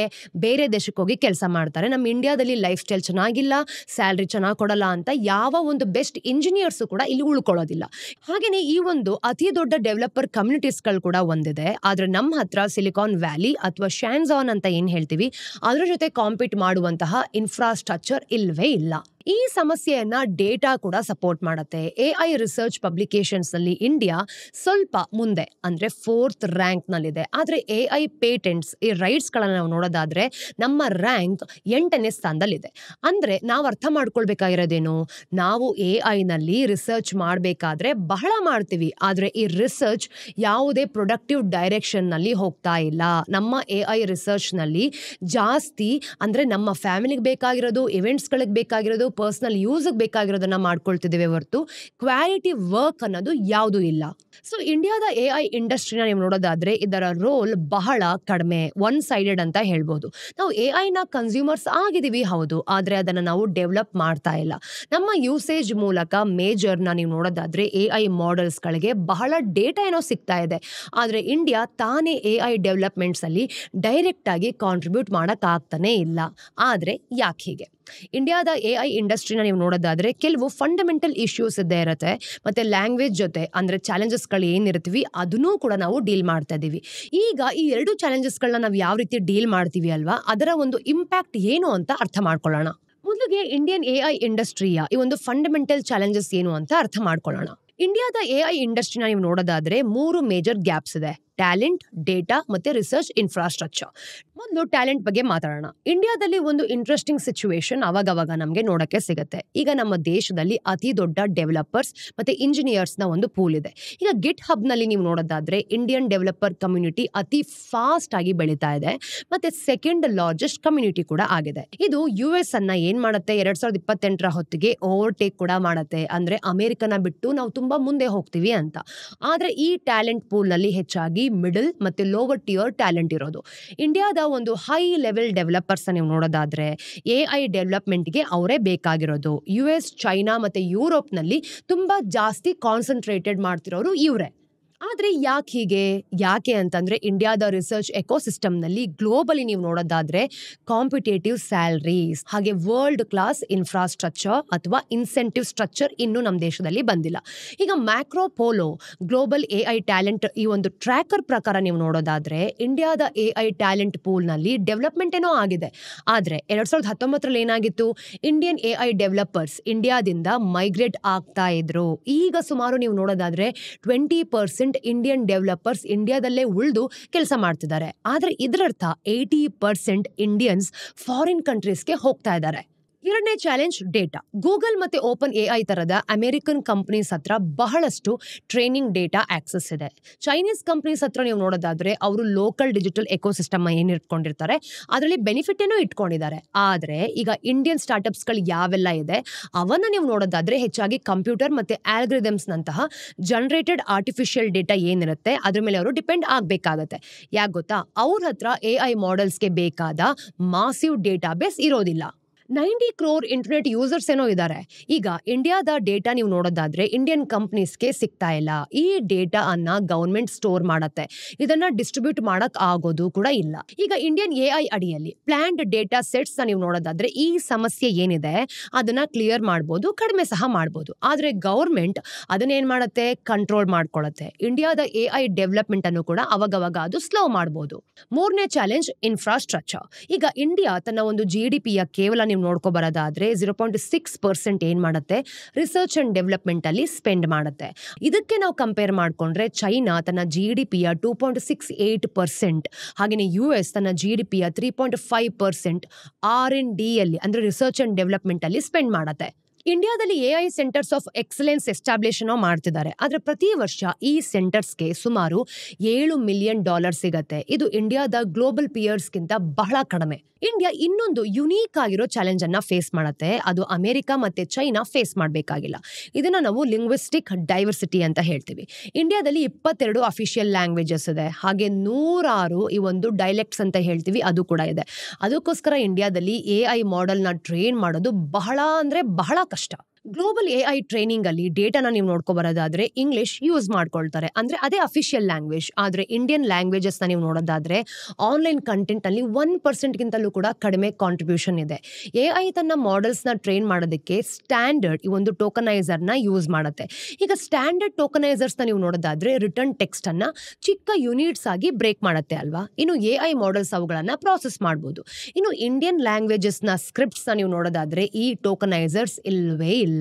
ಬೇರೆ ದೇಶಕ್ಕೆ ಹೋಗಿ ಕೆಲಸ ಮಾಡ್ತಾರೆ. ನಮ್ಮ ಇಂಡಿಯಾದಲ್ಲಿ ಲೈಫ್ ಸ್ಟೈಲ್ ಚೆನ್ನಾಗಿಲ್ಲ, ಸ್ಯಾಲ್ರಿ ಚೆನ್ನಾಗಿ ಕೊಡಲ್ಲ ಅಂತ ಯಾವ ಒಂದು ಬೆಸ್ಟ್ ಇಂಜಿನಿಯರ್ಸ್ ಕೂಡ ಇಲ್ಲಿ ಉಳ್ಕೊಳ್ಳೋದಿಲ್ಲ. ಹಾಗೇನೆ ಈ ಒಂದು ಅತಿ ದೊಡ್ಡ ಡೆವಲಪರ್ ಕಮ್ಯುನಿಟೀಸ್ಗಳು ಕೂಡ ಒಂದಿದೆ. ಆದ್ರೆ ನಮ್ಮ ಹತ್ರ ಸಿಲಿಕಾನ್ ವ್ಯಾಲಿ ಅಥವಾ ಶಾನ್ಜಾನ್ ಅಂತ ಏನ್ ಹೇಳ್ತೀವಿ ಅದ್ರ ಜೊತೆ ಕಾಂಪೀಟ್ ಮಾಡುವಂತಹ ಇನ್ಫ್ರಾಸ್ಟ್ರಕ್ಚರ್ ಇಲ್ವೇ ಇಲ್ಲ. ಈ ಸಮಸ್ಯೆಯನ್ನ ಡೇಟಾ ಕೂಡ ಸಪೋರ್ಟ್ ಮಾಡುತ್ತೆ. AI ರಿಸರ್ಚ್ ಪಬ್ಲಿಕೇಶನ್ಸ್ ನಲ್ಲಿ ಇಂಡಿಯಾ ಸ್ವಲ್ಪ ಮುಂದೆ ಅಂದ್ರೆ 4th ರ್ಯಾಂಕ್ ನಲ್ಲಿದೆ. ಆದ್ರೆ AI ಪೇಟೆಂಟ್ಸ್, ಈ ರೈಟ್ಸ್ ಗಳನ್ನ ನಾವು ನೋಡೋದಾದ್ರೆ ನಮ್ಮ ರ್ಯಾಂಕ್ 8ನೇ ಸ್ಥಾನದಲ್ಲಿದೆ. ಅಂದ್ರೆ ನಾವು ಅರ್ಥ ಮಾಡ್ಕೊಳ್ಬೇಕಾಗಿರೋದೇನು, ನಾವು AI ನಲ್ಲಿ ರಿಸರ್ಚ್ ಮಾಡಬೇಕಾದ್ರೆ ಬಹಳ ಮಾಡ್ತೀವಿ, ಆದ್ರೆ ಈ ರಿಸರ್ಚ್ ಯಾವುದೇ ಪ್ರೊಡಕ್ಟಿವ್ ಡೈರೆಕ್ಷನ್ ನಲ್ಲಿ ಹೋಗ್ತಾ ಇಲ್ಲ. ನಮ್ಮ AI ರಿಸರ್ಚ್ ನಲ್ಲಿ ಜಾಸ್ತಿ ಅಂದ್ರೆ ನಮ್ಮ ಫ್ಯಾಮಿಲಿಗೆ ಬೇಕಾಗಿರೋದು, ಇವೆಂಟ್ಸ್ ಗಳಿಗೆ ಬೇಕಾಗಿರೋದು, ಪರ್ಸನಲ್ ಯೂಸ್ ಬೇಕಾಗಿರೋದನ್ನ ಮಾಡ್ಕೊಳ್ತಿದ್ದೇವೆ ಹೊರತು ಕ್ವಾಲಿಟಿ ವರ್ಕ್ ಅನ್ನೋದು ಯಾವುದೂ ಇಲ್ಲ. ಸೊ ಇಂಡಿಯಾದ AI ಇಂಡಸ್ಟ್ರಿನ ನೀವು ನೋಡೋದಾದ್ರೆ ಇದರ ರೋಲ್ ಬಹಳ ಕಡಿಮೆ, ಒನ್ ಸೈಡೆಡ್ ಅಂತ ಹೇಳ್ಬೋದು. ನಾವು AI ನ ಕನ್ಸ್ಯೂಮರ್ಸ್ ಆಗಿದೀವಿ ಹೌದು, ಆದ್ರೆ ಅದನ್ನ ನಾವು ಡೆವಲಪ್ ಮಾಡ್ತಾ ಇಲ್ಲ. ನಮ್ಮ ಯೂಸೇಜ್ ಮೂಲಕ ಮೇಜರ್ನ ನೀವು ನೋಡೋದಾದ್ರೆ AI ಮಾಡೆಲ್ಸ್ ಗಳಿಗೆ ಬಹಳ ಡೇಟಾ ಏನೋ ಸಿಗ್ತಾ ಇದೆ. ಆದ್ರೆ ಇಂಡಿಯಾ ತಾನೇ AI ಡೆವಲಪ್ಮೆಂಟ್ಸ್ ಅಲ್ಲಿ ಡೈರೆಕ್ಟ್ ಆಗಿ ಕಾಂಟ್ರಿಬ್ಯೂಟ್ ಮಾಡಕ್ ಆಗ್ತಾನೆ ಇಲ್ಲ. ಆದ್ರೆ ಯಾಕೆ ಹೀಗೆ? ಇಂಡಿಯಾದ AI ಇಂಡಸ್ಟ್ರಿನ ನೀವು ನೋಡೋದಾದ್ರೆ ಕೆಲವು ಫಂಡಮೆಂಟಲ್ ಇಶ್ಯೂಸ್ ಇದ್ದೇ ಇರುತ್ತೆ. ಮತ್ತೆ ಲ್ಯಾಂಗ್ವೇಜ್ ಜೊತೆ ಅಂದ್ರೆ ಚಾಲೆಂಜಸ್ಗಳು ಏನಿರ್ತೀವಿ ಅದನ್ನೂ ಕೂಡ ನಾವು ಡೀಲ್ ಮಾಡ್ತಾ ಇದೀವಿ. ಈಗ ಈ ಎರಡು ಚಾಲೆಂಜಸ್ಗಳನ್ನ ನಾವು ಯಾವ ರೀತಿ ಡೀಲ್ ಮಾಡ್ತೀವಿ ಅಲ್ವಾ, ಅದರ ಒಂದು ಇಂಪ್ಯಾಕ್ಟ್ ಏನು ಅಂತ ಅರ್ಥ ಮಾಡ್ಕೊಳ್ಳೋಣ. ಮೊದಲಿಗೆ ಇಂಡಿಯನ್ ಎಐ ಇಂಡಸ್ಟ್ರಿಯ ಈ ಒಂದು ಫಂಡಮೆಂಟಲ್ ಚಾಲೆಂಜಸ್ ಏನು ಅಂತ ಅರ್ಥ ಮಾಡ್ಕೊಳ್ಳೋಣ. ಇಂಡಿಯಾದ ಎಐ ಇಂಡಸ್ಟ್ರಿನ ನೀವು ನೋಡೋದಾದ್ರೆ 3 ಮೇಜರ್ ಗ್ಯಾಪ್ಸ್ ಇದೆ: ಟ್ಯಾಲೆಂಟ್, ಡೇಟಾ ಮತ್ತೆ ರಿಸರ್ಚ್ ಇನ್ಫ್ರಾಸ್ಟ್ರಕ್ಚರ್. ಮೊದಲು ಟ್ಯಾಲೆಂಟ್ ಬಗ್ಗೆ ಮಾತಾಡೋಣ. ಇಂಡಿಯಾದಲ್ಲಿ ಒಂದು ಇಂಟ್ರೆಸ್ಟಿಂಗ್ ಸಿಚುವೇಶನ್ ಅವಾಗವಾಗ ನಮಗೆ ನೋಡಕ್ಕೆ ಸಿಗುತ್ತೆ. ಈಗ ನಮ್ಮ ದೇಶದಲ್ಲಿ ಅತಿ ದೊಡ್ಡ ಡೆವಲಪರ್ಸ್ ಮತ್ತೆ ಇಂಜಿನಿಯರ್ಸ್ ನ ಒಂದು ಪೂಲ್ ಇದೆ. ಈಗ ಗಿಟ್ ಹಬ್ ನಲ್ಲಿ ನೀವು ನೋಡೋದಾದ್ರೆ ಇಂಡಿಯನ್ ಡೆವಲಪರ್ ಕಮ್ಯುನಿಟಿ ಅತಿ ಫಾಸ್ಟ್ ಆಗಿ ಬೆಳೀತಾ ಇದೆ ಮತ್ತೆ ಸೆಕೆಂಡ್ ಲಾರ್ಜೆಸ್ಟ್ ಕಮ್ಯುನಿಟಿ ಕೂಡ ಆಗಿದೆ. ಇದು US ಅನ್ನ ಏನ್ ಮಾಡುತ್ತೆ 2028ರ ಹೊತ್ತಿಗೆ ಓವರ್ಟೇಕ್ ಕೂಡ ಮಾಡುತ್ತೆ. ಅಂದ್ರೆ ಅಮೆರಿಕನ ಬಿಟ್ಟು ನಾವು ತುಂಬಾ ಮುಂದೆ ಹೋಗ್ತೀವಿ ಅಂತ. ಆದ್ರೆ ಈ ಟ್ಯಾಲೆಂಟ್ ಪೂಲ್ ನಲ್ಲಿ ಹೆಚ್ಚಾಗಿ ಮಿಡಲ್ ಮತ್ತೆ ಲೋವರ್ ಟಿಯರ್ ಟ್ಯಾಲೆಂಟ್ ಇರೋದು. ಇಂಡಿಯಾದ ಒಂದು ಹೈ ಲೆವೆಲ್ ಡೆವಲಪರ್ಸ್ ನೀವು ನೋಡೋದಾದ್ರೆ ಎಐ ಡೆವಲಪ್ಮೆಂಟ್ಗೆ ಅವರೇ ಬೇಕಾಗಿರೋದು. US, ಚೈನಾ ಮತ್ತೆ ಯುರೋಪ್ ನಲ್ಲಿ ತುಂಬಾ ಜಾಸ್ತಿ ಕಾನ್ಸಂಟ್ರೇಟೆಡ್ ಮಾಡ್ತಿರೋರು ಇವರೇ. ಆದ್ರೆ ಯಾಕೆ ಅಂತಂದ್ರೆ ಇಂಡಿಯಾದ ರಿಸರ್ಚ್ ಎಕೋಸಿಸ್ಟಮ್ ನಲ್ಲಿ ಗ್ಲೋಬಲಿ ನೀವು ನೋಡೋದಾದ್ರೆ ಕಾಂಪಿಟೇಟಿವ್ ಸ್ಯಾಲರೀಸ್ ಹಾಗೆ ವರ್ಲ್ಡ್ ಕ್ಲಾಸ್ ಇನ್ಫ್ರಾಸ್ಟ್ರಕ್ಚರ್ ಅಥವಾ ಇನ್ಸೆಂಟಿವ್ ಸ್ಟ್ರಕ್ಚರ್ ಇನ್ನು ನಮ್ಮ ದೇಶದಲ್ಲಿ ಬಂದಿಲ್ಲ. ಈಗ macro polo global AI talent ಈ ಒಂದು ಟ್ರ್ಯಾಕರ್ ಪ್ರಕಾರ ನೀವು ನೋಡೋದಾದ್ರೆ ಇಂಡಿಯಾದ ಎಐ ಟ್ಯಾಲೆಂಟ್ ಪೂಲ್ ನಲ್ಲಿ ಡೆವಲಪ್ಮೆಂಟ್ ಏನೋ ಆಗಿದೆ. ಆದ್ರೆ 2019ರಲ್ಲಿ ಏನಾಗಿತ್ತು, ಇಂಡಿಯನ್ ಎಐ ಡೆವಲಪರ್ಸ್ ಇಂಡಿಯಾದಿಂದ ಮೈಗ್ರೇಟ್ ಆಗ್ತಾ ಇದ್ರು. ಈಗ ಸುಮಾರು ನೀವು ನೋಡೋದಾದ್ರೆ 20% ಇಂಡಿಯನ್ ಡೆವಲಪರ್ಸ್ ಇಂಡಿಯಾದಲ್ಲೇ ಉಳಿದು ಕೆಲಸ ಮಾಡ್ತಿದ್ದಾರೆ. ಆದ್ರೆ ಇದರರ್ಥ 80% ಇಂಡಿಯನ್ಸ್ ಫಾರಿನ್ ಕಂಟ್ರೀಸ್ಗೆ ಹೋಗ್ತಾ ಇದ್ದಾರೆ. ಎರಡನೇ ಚಾಲೆಂಜ್ ಡೇಟಾ. ಗೂಗಲ್ ಮತ್ತೆ ಓಪನ್ ಎಐ ತರದ ಅಮೆರಿಕನ್ ಕಂಪನೀಸ್ ಹತ್ರ ಬಹಳಷ್ಟು ಟ್ರೈನಿಂಗ್ ಡೇಟಾ ಆಕ್ಸೆಸ್ ಇದೆ. ಚೈನೀಸ್ ಕಂಪನೀಸ್ ಹತ್ರ ನೀವು ನೋಡೋದಾದ್ರೆ ಅವರು ಲೋಕಲ್ ಡಿಜಿಟಲ್ ಎಕೋಸಿಸ್ಟಮ್ ಏನ್ ಇಟ್ಕೊಂಡಿರ್ತಾರೆ ಅದರಲ್ಲಿ ಬೆನಿಫಿಟ್ ಏನೋ ಇಟ್ಕೊಂಡಿದ್ದಾರೆ. ಆದ್ರೆ ಈಗ ಇಂಡಿಯನ್ ಸ್ಟಾರ್ಟ್ಅಪ್ಸ್ ಗಳು ಯಾವೆಲ್ಲ ಇದೆ ಅವನ್ನ ನೀವು ನೋಡೋದಾದ್ರೆ ಹೆಚ್ಚಾಗಿ ಕಂಪ್ಯೂಟರ್ ಮತ್ತೆ ಆಲ್ಗೊರಿಥಮ್ಸ್ ನಂತಹ ಜನರೇಟೆಡ್ ಆರ್ಟಿಫಿಷಿಯಲ್ ಡೇಟಾ ಏನಿರುತ್ತೆ ಅದ್ರ ಮೇಲೆ ಅವರು ಡಿಪೆಂಡ್ ಆಗ್ಬೇಕಾಗತ್ತೆ. ಯಾಕೆ ಗೊತ್ತಾ, ಅವ್ರ ಹತ್ರ ಎಐ ಮಾಡೆಲ್ಸ್ಗೆ ಬೇಕಾದ ಮಾಸಿವ್ ಡೇಟಾ ಬೇಸ್ ಇರೋದಿಲ್ಲ. 90 crore ಇಂಟರ್ನೆಟ್ ಯೂಸರ್ಸ್ ಏನೋ ಇದ್ದಾರೆ. ಈಗ ಇಂಡಿಯಾದ ಡೇಟಾ ನೀವು ನೋಡೋದಾದ್ರೆ ಇಂಡಿಯನ್ ಕಂಪನೀಸ್ಗೆ ಸಿಗ್ತಾ ಇಲ್ಲ. ಈ ಡೇಟಾ ಅನ್ನ ಗವರ್ಮೆಂಟ್ ಸ್ಟೋರ್ ಮಾಡತ್ತೆ. ಇದನ್ನ ಡಿಸ್ಟ್ರಿಬ್ಯೂಟ್ ಮಾಡಕ್ ಆಗೋದು ಕೂಡ ಇಲ್ಲ. ಈಗ ಇಂಡಿಯನ್ ಎಐ ಅಡಿಯಲ್ಲಿ ಪ್ಲಾನ್ಡ್ ಡೇಟಾ ಸೆಟ್ಸ್ ನೀವು ನೋಡೋದಾದ್ರೆ ಈ ಸಮಸ್ಯೆ ಏನಿದೆ ಅದನ್ನ ಕ್ಲಿಯರ್ ಮಾಡ್ಬೋದು, ಕಡಿಮೆ ಸಹ ಮಾಡ್ಬೋದು. ಆದ್ರೆ ಗವರ್ಮೆಂಟ್ ಅದನ್ನ ಏನ್ ಮಾಡತ್ತೆ, ಕಂಟ್ರೋಲ್ ಮಾಡ್ಕೊಳ್ಳುತ್ತೆ. ಇಂಡಿಯಾದ ಎಐ ಡೆವಲಪ್ಮೆಂಟ್ ಅನ್ನು ಕೂಡ ಅವಾಗವಾಗ ಅದು ಸ್ಲೋ ಮಾಡ್ಬೋದು. ಮೂರನೇ ಚಾಲೆಂಜ್ ಇನ್ಫ್ರಾಸ್ಟ್ರಕ್ಚರ್. ಈಗ ಇಂಡಿಯಾ ತನ್ನ ಒಂದು GDPಯ ಕೇವಲ ನೋಡ್ಕೊ ಬರೋದಾದ್ರೆ 0.6% ಏನ್ ಮಾಡುತ್ತೆ ರಿಸರ್ಚ್ ಅಂಡ್ ಡೆವಲಪ್ಮೆಂಟ್ ಅಲ್ಲಿ ಸ್ಪೆಂಡ್ ಮಾಡುತ್ತೆ. ಇದಕ್ಕೆ ನಾವು ಕಂಪೇರ್ ಮಾಡ್ಕೊಂಡ್ರೆ ಚೈನಾ ತನ್ನ GDPಯ 2.68%, ಹಾಗೆಯೇ US ತನ್ನ GDPಯ 3.5% R&D ಅಲ್ಲಿ ಅಂದ್ರೆ ರಿಸರ್ಚ್ ಅಂಡ್ ಡೆವಲಪ್ಮೆಂಟ್ ಅಲ್ಲಿ ಸ್ಪೆಂಡ್ ಮಾಡುತ್ತೆ. ಇಂಡಿಯಾದಲ್ಲಿ AI centres of excellence establish ಮಾಡ್ತಿದ್ದಾರೆ. ಆದ್ರೆ ಪ್ರತಿ ವರ್ಷ ಈ ಸೆಂಟರ್ಸ್ಗೆ ಸುಮಾರು $7 ಮಿಲಿಯನ್ ಸಿಗತ್ತೆ. ಇದು ಇಂಡಿಯಾದ ಗ್ಲೋಬಲ್ ಪಿಯರ್ಸ್ಗಿಂತ ಬಹಳ ಕಡಿಮೆ. ಇಂಡಿಯಾ ಇನ್ನೊಂದು ಯುನೀಕ್ ಆಗಿರೋ ಚಾಲೆಂಜ್ ಅನ್ನ ಫೇಸ್ ಮಾಡುತ್ತೆ. ಅದು ಅಮೆರಿಕ ಮತ್ತೆ ಚೈನಾ ಫೇಸ್ ಮಾಡಬೇಕಾಗಿಲ್ಲ. ಇದನ್ನ ನಾವು ಲಿಂಗ್ವಿಸ್ಟಿಕ್ ಡೈವರ್ಸಿಟಿ ಅಂತ ಹೇಳ್ತೀವಿ. ಇಂಡಿಯಾದಲ್ಲಿ 22 ಅಫಿಷಿಯಲ್ ಲ್ಯಾಂಗ್ವೇಜಸ್ ಇದೆ. ಹಾಗೆ 106 ಈ ಒಂದು ಡೈಲೆಕ್ಟ್ಸ್ ಅಂತ ಹೇಳ್ತೀವಿ ಅದು ಕೂಡ ಇದೆ. ಅದಕ್ಕೋಸ್ಕರ ಇಂಡಿಯಾದಲ್ಲಿ ಎಐ ಮಾಡೆಲ್ ನ ಟ್ರೈನ್ ಮಾಡೋದು ಬಹಳ ಕಷ್ಟ. ಗ್ಲೋಬಲ್ ಎಐ ಟ್ರೈನಿಂಗ್ ಅಲ್ಲಿ ಡೇಟಾನ ನೀವು ನೋಡ್ಕೊ ಬರೋದಾದ್ರೆ ಇಂಗ್ಲಿಷ್ ಯೂಸ್ ಮಾಡ್ಕೊಳ್ತಾರೆ, ಅಂದ್ರೆ ಅದೇ ಅಫಿಷಿಯಲ್ ಲ್ಯಾಂಗ್ವೇಜ್. ಆದ್ರೆ ಇಂಡಿಯನ್ ಲ್ಯಾಂಗ್ವೇಜಸ್ ನೀವು ನೋಡೋದಾದ್ರೆ ಆನ್ಲೈನ್ ಕಂಟೆಂಟ್ ಅಲ್ಲಿ 1% ಗಿಂತಲೂ ಕೂಡ ಕಡಿಮೆ ಕಾಂಟ್ರಿಬ್ಯೂಷನ್ ಇದೆ. ಎಐ ತನ್ನ ಮಾಡೆಲ್ಸ್ ನ ಟ್ರೈನ್ ಮಾಡೋದಕ್ಕೆ ಸ್ಟ್ಯಾಂಡರ್ಡ್ ಈ ಒಂದು ಟೋಕನೈಸರ್ ನ ಯೂಸ್ ಮಾಡುತ್ತೆ. ಈಗ ಸ್ಟ್ಯಾಂಡರ್ಡ್ ಟೋಕನೈಸರ್ಸ್ ನೀವು ನೋಡೋದಾದ್ರೆ ರಿಟರ್ನ್ ಟೆಕ್ಸ್ಟ್ ಅನ್ನ ಚಿಕ್ಕ ಯೂನಿಟ್ಸ್ ಆಗಿ ಬ್ರೇಕ್ ಮಾಡುತ್ತೆ ಅಲ್ವಾ. ಇನ್ನು ಎಐ ಮಾಡೆಲ್ಸ್ ಅವುಗಳನ್ನ ಪ್ರಾಸೆಸ್ ಮಾಡಬಹುದು. ಇನ್ನು ಇಂಡಿಯನ್ ಲ್ಯಾಂಗ್ವೇಜಸ್ ನ ಸ್ಕ್ರಿಪ್ಟ್ಸ್ ನೀವು ನೋಡೋದಾದ್ರೆ ಈ ಟೋಕನೈಸರ್ಸ್ ಇಲ್ವೇ ಇಲ್ಲ.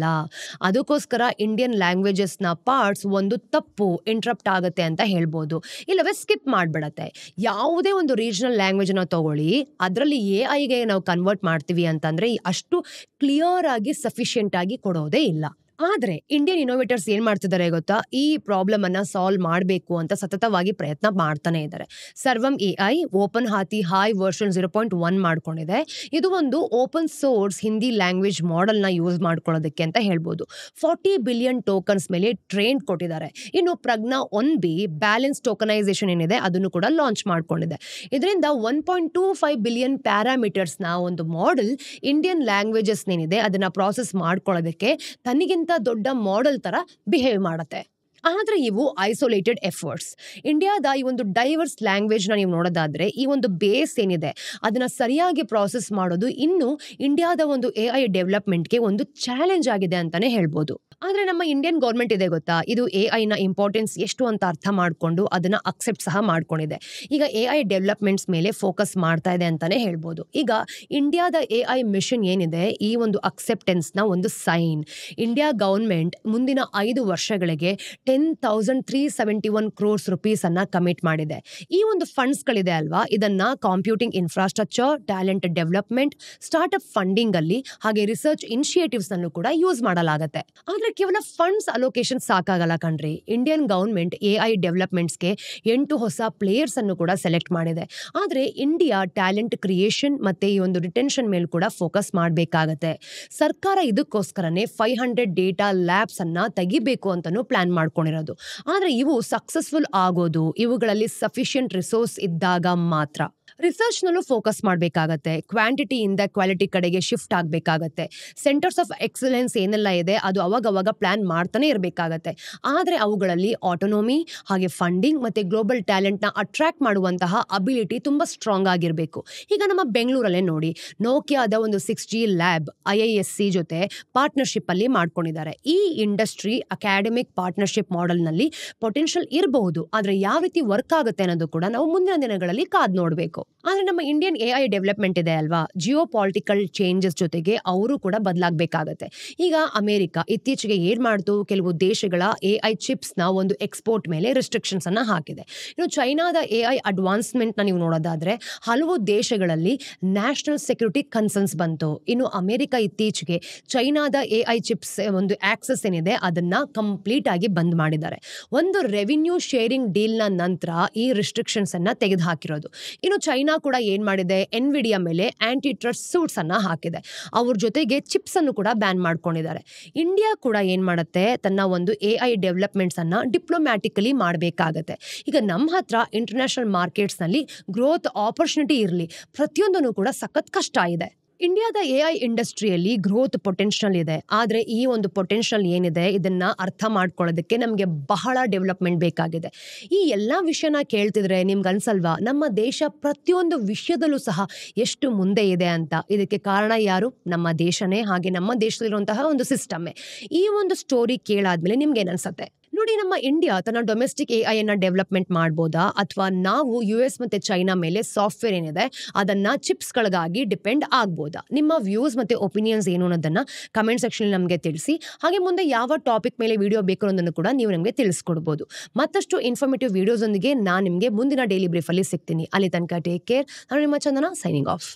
ಅದಕ್ಕೋಸ್ಕರ ಇಂಡಿಯನ್ ಲ್ಯಾಂಗ್ವೇಜಸ್ ನ ಪಾರ್ಟ್ಸ್ ಒಂದು ತಪ್ಪು ಇಂಟರಪ್ಟ್ ಆಗುತ್ತೆ ಅಂತ ಹೇಳ್ಬೋದು, ಇಲ್ಲವೇ ಸ್ಕಿಪ್ ಮಾಡ್ಬಿಡತ್ತೆ. ಯಾವುದೇ ಒಂದು ರೀಜನಲ್ ಲ್ಯಾಂಗ್ವೇಜ್ ನ ತಗೊಳ್ಳಿ, ಅದರಲ್ಲಿ ಎಐಗೆ ನಾವು ಕನ್ವರ್ಟ್ ಮಾಡ್ತೀವಿ ಅಂತಂದ್ರೆ ಅಷ್ಟು ಕ್ಲಿಯರ್ ಆಗಿ ಸಫಿಶಿಯಂಟ್ ಆಗಿ ಕೊಡೋದೇ ಇಲ್ಲ. ಆದ್ರೆ ಇಂಡಿಯನ್ ಇನೋವೇಟರ್ಸ್ ಏನ್ ಮಾಡ್ತಿದ್ದಾರೆ ಗೊತ್ತಾ, ಈ ಪ್ರಾಬ್ಲಮ್ ಅನ್ನ ಸಾಲ್ವ್ ಮಾಡಬೇಕು ಅಂತ ಸತತವಾಗಿ ಪ್ರಯತ್ನ ಮಾಡ್ತಾನೆ ಇದ್ದಾರೆ. ಸರ್ವಂ ಎಐ ಓಪನ್ ಹಾತಿ ಹೈ ವರ್ಷನ್ 0.1 ಮಾಡ್ಕೊಂಡಿದೆ. ಇದು ಒಂದು open source Hindi language model ನ ಯೂಸ್ ಮಾಡ್ಕೊಳ್ಳೋದಕ್ಕೆ ಅಂತ ಹೇಳ್ಬೋದು. 40 ಬಿಲಿಯನ್ ಟೋಕನ್ಸ್ ಮೇಲೆ ಟ್ರೈನ್ ಕೊಟ್ಟಿದ್ದಾರೆ. ಇನ್ನು ಪ್ರಜ್ಞಾ 1B ಬ್ಯಾಲೆನ್ಸ್ ಟೋಕನೈಸೇಷನ್ ಏನಿದೆ ಅದನ್ನು ಕೂಡ ಲಾಂಚ್ ಮಾಡ್ಕೊಂಡಿದೆ. ಇದರಿಂದ 1.25 ಬಿಲಿಯನ್ ಪ್ಯಾರಾಮೀಟರ್ಸ್ ನ ಒಂದು ಮಾಡೆಲ್ ಇಂಡಿಯನ್ ಲ್ಯಾಂಗ್ವೇಜಸ್ ಏನಿದೆ ಅದನ್ನ ಪ್ರಾಸೆಸ್ ಮಾಡ್ಕೊಳ್ಳೋದಕ್ಕೆ ತನ್ನಿಗಿಂತ ದೊಡ್ಡ ಮಾಡೆಲ್ ತರ ಬಿಹೇವ್ ಮಾಡುತ್ತೆ. ಆದ್ರೆ ಇವು ಐಸೋಲೇಟೆಡ್ ಎಫರ್ಟ್ಸ್. ಇಂಡಿಯಾದ ಈ ಒಂದು ಡೈವರ್ಸ್ ಲ್ಯಾಂಗ್ವೇಜ್ ನ ನೀವು ನೋಡೋದಾದ್ರೆ ಈ ಒಂದು ಬೇಸ್ ಏನಿದೆ ಅದನ್ನ ಸರಿಯಾಗಿ ಪ್ರಾಸೆಸ್ ಮಾಡೋದು ಇನ್ನು ಇಂಡಿಯಾದ ಒಂದು ಎಐ ಡೆವಲಪ್ಮೆಂಟ್ಗೆ ಒಂದು ಚಾಲೆಂಜ್ ಆಗಿದೆ ಅಂತಾನೆ ಹೇಳ್ಬೋದು. ಆದ್ರೆ ನಮ್ಮ ಇಂಡಿಯನ್ ಗೌರ್ಮೆಂಟ್ ಇದೆ ಗೊತ್ತಾ, ಇದು ಎಐ ನ ಇಂಪಾರ್ಟೆನ್ಸ್ ಎಷ್ಟು ಅಂತ ಅರ್ಥ ಮಾಡ್ಕೊಂಡು ಅದನ್ನ ಅಕ್ಸೆಪ್ಟ್ ಸಹ ಮಾಡ್ಕೊಂಡಿದೆ. ಈಗ ಎಐ ಡೆವಲಪ್ಮೆಂಟ್ಸ್ ಮೇಲೆ ಫೋಕಸ್ ಮಾಡ್ತಾ ಇದೆ ಅಂತಾನೆ ಹೇಳ್ಬೋದು. ಈಗ ಇಂಡಿಯಾದ ಎಐ ಮಿಷನ್ ಏನಿದೆ, ಈ ಒಂದು ಅಕ್ಸೆಪ್ಟೆನ್ಸ್ ನ ಒಂದು ಸೈನ್. ಇಂಡಿಯಾ ಗವರ್ಮೆಂಟ್ ಮುಂದಿನ 5 ವರ್ಷಗಳಿಗೆ 10,371 crores rupees ಅನ್ನ ಕಮಿಟ್ ಮಾಡಿದೆ. ಈ ಒಂದು ಫಂಡ್ಸ್ ಗಳಿದೆ ಅಲ್ವಾ, ಇದನ್ನ computing infrastructure, talent development, startup funding ಅಲ್ಲಿ ಹಾಗೆ ರಿಸರ್ಚ್ ಇನಿಷಿಯೇಟಿವ್ಸ್ ನಲ್ಲೂ ಕೂಡ ಯೂಸ್ ಮಾಡಲಾಗುತ್ತೆ. ಆದ್ರೆ ಕೇವಲ ಫಂಡ್ಸ್ ಅಲೋಕೇಶನ್ ಸಾಕಾಗಲ್ಲ ಕಣ್ರಿ. ಇಂಡಿಯನ್ ಗವರ್ಮೆಂಟ್ ಎಐ ಡೆವಲಪ್ಮೆಂಟ್ಸ್ಗೆ 8 ಹೊಸ ಪ್ಲೇಯರ್ಸ್ ಅನ್ನು ಕೂಡ ಸೆಲೆಕ್ಟ್ ಮಾಡಿದೆ. ಆದ್ರೆ ಇಂಡಿಯಾ ಟ್ಯಾಲೆಂಟ್ ಕ್ರಿಯೇಷನ್ ಮತ್ತೆ ಈ ಒಂದು ರಿಟೆನ್ಷನ್ ಮೇಲೆ ಕೂಡ ಫೋಕಸ್ ಮಾಡಬೇಕಾಗತ್ತೆ. ಸರ್ಕಾರ ಇದಕ್ಕೋಸ್ಕರನೇ 500 ಡೇಟಾ ಲ್ಯಾಬ್ಸ್ ಅನ್ನ ತೆಗಿಬೇಕು ಅಂತಾನು ಪ್ಲಾನ್ ಮಾಡ್ಕೊಂಡಿರೋದು. ಆದ್ರೆ ಇವು ಸಕ್ಸಸ್ಫುಲ್ ಆಗೋದು ಇವುಗಳಲ್ಲಿ ಸಫಿಷಿಯಂಟ್ ರಿಸೋರ್ಸ್ ಇದ್ದಾಗ ಮಾತ್ರ. ರಿಸರ್ಚ್ ನಲ್ಲೂ ಫೋಕಸ್ ಮಾಡಬೇಕಾಗತ್ತೆ. ಕ್ವಾಂಟಿಟಿಯಿಂದ ಕ್ವಾಲಿಟಿ ಕಡೆಗೆ ಶಿಫ್ಟ್ ಆಗಬೇಕಾಗತ್ತೆ. ಸೆಂಟರ್ಸ್ ಆಫ್ ಎಕ್ಸಲೆನ್ಸ್ ಏನೆಲ್ಲ ಇದೆ ಅದು ಅವಾಗವಾಗ ಪ್ಲಾನ್ ಮಾಡ್ತಾನೆ ಇರಬೇಕಾಗತ್ತೆ. ಆದ್ರೆ ಅವುಗಳಲ್ಲಿ ಆಟೋನೋಮಿ ಹಾಗೆ ಫಂಡಿಂಗ್ ಮತ್ತೆ ಗ್ಲೋಬಲ್ ಟ್ಯಾಲೆಂಟ್ ನ ಅಟ್ರಾಕ್ಟ್ ಮಾಡುವಂತಹ ಅಬಿಲಿಟಿ ತುಂಬಾ ಸ್ಟ್ರಾಂಗ್ ಆಗಿರಬೇಕು. ಈಗ ನಮ್ಮ ಬೆಂಗಳೂರಲ್ಲೇ ನೋಡಿ, ನೋಕಿಯಾದ ಒಂದು 6G ಲ್ಯಾಬ್ IISc ಜೊತೆ ಪಾರ್ಟ್ನರ್ಶಿಪ್ ಅಲ್ಲಿ ಮಾಡ್ಕೊಂಡಿದ್ದಾರೆ. ಈ ಇಂಡಸ್ಟ್ರಿ ಅಕಾಡೆಮಿಕ್ ಪಾರ್ಟ್ನರ್ಶಿಪ್ ಮಾಡೆಲ್ ನಲ್ಲಿ ಪೊಟೆನ್ಷಿಯಲ್ ಇರಬಹುದು. ಆದ್ರೆ ಯಾವ ರೀತಿ ವರ್ಕ್ ಆಗುತ್ತೆ ಅನ್ನೋದು ಕೂಡ ನಾವು ಮುಂದಿನ ದಿನಗಳಲ್ಲಿ ಕಾದ್ ನೋಡಬೇಕು. ಆದ್ರೆ ನಮ್ಮ ಇಂಡಿಯನ್ ಎಐ ಡೆವಲಪ್ಮೆಂಟ್ ಇದೆ ಅಲ್ವಾ, ಜಿಯೋ ಪಾಲಿಟಿಕಲ್ ಚೇಂಜಸ್ ಜೊತೆಗೆ ಅವರು ಕೂಡ ಬದಲಾಗಬೇಕಾಗತ್ತೆ. ಈಗ ಅಮೆರಿಕ ಇತ್ತೀಚೆಗೆ ಏನ್ ಮಾಡ್ತು, ಕೆಲವು ದೇಶಗಳ ಎಐ ಚಿಪ್ಸ್ ನ ಒಂದು ಎಕ್ಸ್ಪೋರ್ಟ್ ಮೇಲೆ ರಿಸ್ಟ್ರಿಕ್ಷನ್ಸ್ ಅನ್ನ ಹಾಕಿದೆ. ಇನ್ನು ಚೈನಾದ ಎಐ ಅಡ್ವಾನ್ಸ್ಮೆಂಟ್ ನ ನೀವು ನೋಡೋದಾದ್ರೆ ಹಲವು ದೇಶಗಳಲ್ಲಿ ನ್ಯಾಷನಲ್ ಸೆಕ್ಯೂರಿಟಿ ಕನ್ಸರ್ನ್ಸ್ ಬಂತು. ಇನ್ನು ಅಮೆರಿಕ ಇತ್ತೀಚೆಗೆ ಚೈನಾದ ಎಐ ಚಿಪ್ಸ್ ಒಂದು ಆಕ್ಸೆಸ್ ಏನಿದೆ ಅದನ್ನ ಕಂಪ್ಲೀಟ್ ಆಗಿ ಬಂದ್ ಮಾಡಿದ್ದಾರೆ. ಒಂದು ರೆವಿನ್ಯೂ ಶೇರಿಂಗ್ ಡೀಲ್ ನ ನಂತರ ಈ ರಿಸ್ಟ್ರಿಕ್ಷನ್ಸ್ ಅನ್ನ ತೆಗೆದು ಹಾಕಿರೋದು. ಇನ್ನು ಚೈನಾ ಕೂಡ ಏನ್ ಮಾಡಿದೆ, ಎನ್ವಿಡಿಯಾ ಮೇಲೆ ಆಂಟಿ ಟ್ರಸ್ಟ್ ಸೂಟ್ಸ್ ಅನ್ನ ಹಾಕಿದೆ. ಅವ್ರ ಜೊತೆಗೆ ಚಿಪ್ಸ್ ಅನ್ನು ಕೂಡ ಬ್ಯಾನ್ ಮಾಡ್ಕೊಂಡಿದ್ದಾರೆ. ಇಂಡಿಯಾ ಕೂಡ ಏನ್ ಮಾಡುತ್ತೆ, ತನ್ನ ಒಂದು ಎಐ ಡೆವಲಪ್ಮೆಂಟ್ಸ್ ಅನ್ನ ಡಿಪ್ಲೊಮ್ಯಾಟಿಕಲಿ ಮಾಡಬೇಕಾಗತ್ತೆ. ಈಗ ನಮ್ಮ ಹತ್ರ ಇಂಟರ್ನ್ಯಾಷನಲ್ ಮಾರ್ಕೆಟ್ಸ್ ನಲ್ಲಿ ಗ್ರೋತ್ ಆಪರ್ಚುನಿಟಿ ಇರಲಿ, ಪ್ರತಿಯೊಂದನ್ನು ಕೂಡ ಸಖತ್ ಕಷ್ಟ ಇದೆ. ಇಂಡಿಯಾದ ಎಐ ಇಂಡಸ್ಟ್ರಿಯಲ್ಲಿ ಗ್ರೋತ್ ಪೊಟೆನ್ಷಿಯಲ್ ಇದೆ. ಆದ್ರೆ ಈ ಒಂದು ಪೊಟೆನ್ಷಿಯಲ್ ಏನಿದೆ ಇದನ್ನ ಅರ್ಥ ಮಾಡ್ಕೊಳ್ಳೋದಕ್ಕೆ ನಮಗೆ ಬಹಳ ಡೆವಲಪ್ಮೆಂಟ್ ಬೇಕಾಗಿದೆ. ಈ ಎಲ್ಲಾ ವಿಷಯನ ಕೇಳ್ತಿದ್ರೆ ನಿಮ್ಗೆ ಅನ್ಸಲ್ವಾ, ನಮ್ಮ ದೇಶ ಪ್ರತಿಯೊಂದು ವಿಷಯದಲ್ಲೂ ಸಹ ಎಷ್ಟು ಮುಂದೆ ಇದೆ ಅಂತ? ಇದಕ್ಕೆ ಕಾರಣ ಯಾರು? ನಮ್ಮ ದೇಶನೇ, ಹಾಗೆ ನಮ್ಮ ದೇಶದಲ್ಲಿರುವಂತಹ ಒಂದು ಸಿಸ್ಟಮ್ಮೇ. ಈ ಒಂದು ಸ್ಟೋರಿ ಕೇಳಾದ್ಮೇಲೆ ನಿಮ್ಗೆ ಏನ್ ಅನ್ಸತ್ತೆ ನೋಡಿ? ನಮ್ಮ ಇಂಡಿಯಾ ತನ್ನ ಡೊಮೆಸ್ಟಿಕ್ ಎಐ ಅನ್ನ ಡೆವಲಪ್ಮೆಂಟ್ ಮಾಡ್ಬೋದಾ, ಅಥವಾ ನಾವು US ಮತ್ತೆ ಚೈನಾ ಮೇಲೆ ಸಾಫ್ಟ್ವೇರ್ ಏನಿದೆ ಅದನ್ನ ಚಿಪ್ಸ್ ಗಳಿಗಾಗಿ ಡಿಪೆಂಡ್ ಆಗ್ಬೋದಾ? ನಿಮ್ಮ ವ್ಯೂಸ್ ಮತ್ತೆ ಒಪಿನಿಯನ್ಸ್ ಏನು ಅನ್ನೋದನ್ನ ಕಮೆಂಟ್ ಸೆಕ್ಷನ್ ನಮಗೆ ತಿಳಿಸಿ. ಹಾಗೆ ಮುಂದೆ ಯಾವ ಟಾಪಿಕ್ ಮೇಲೆ ವಿಡಿಯೋ ಬೇಕು ಅನ್ನೋದನ್ನು ಕೂಡ ನೀವು ನಮಗೆ ತಿಳಿಸ್ಕೊಡ್ಬೋದು. ಮತ್ತಷ್ಟು ಇನ್ಫಾರ್ಮೇಟಿವ್ ವಿಡಿಯೋಸ್ ಒಂದಿಗೆ ನಾನು ನಿಮಗೆ ಮುಂದಿನ ಡೈಲಿ ಬ್ರೀಫ್ ಅಲ್ಲಿ ಸಿಗ್ತೀನಿ. ಅಲ್ಲಿ ತನಕ ಟೇಕ್ ಕೇರ್. ನಾನು ನಿಮ್ಮ ಚಂದನ, ಸೈನಿಂಗ್ ಆಫ್.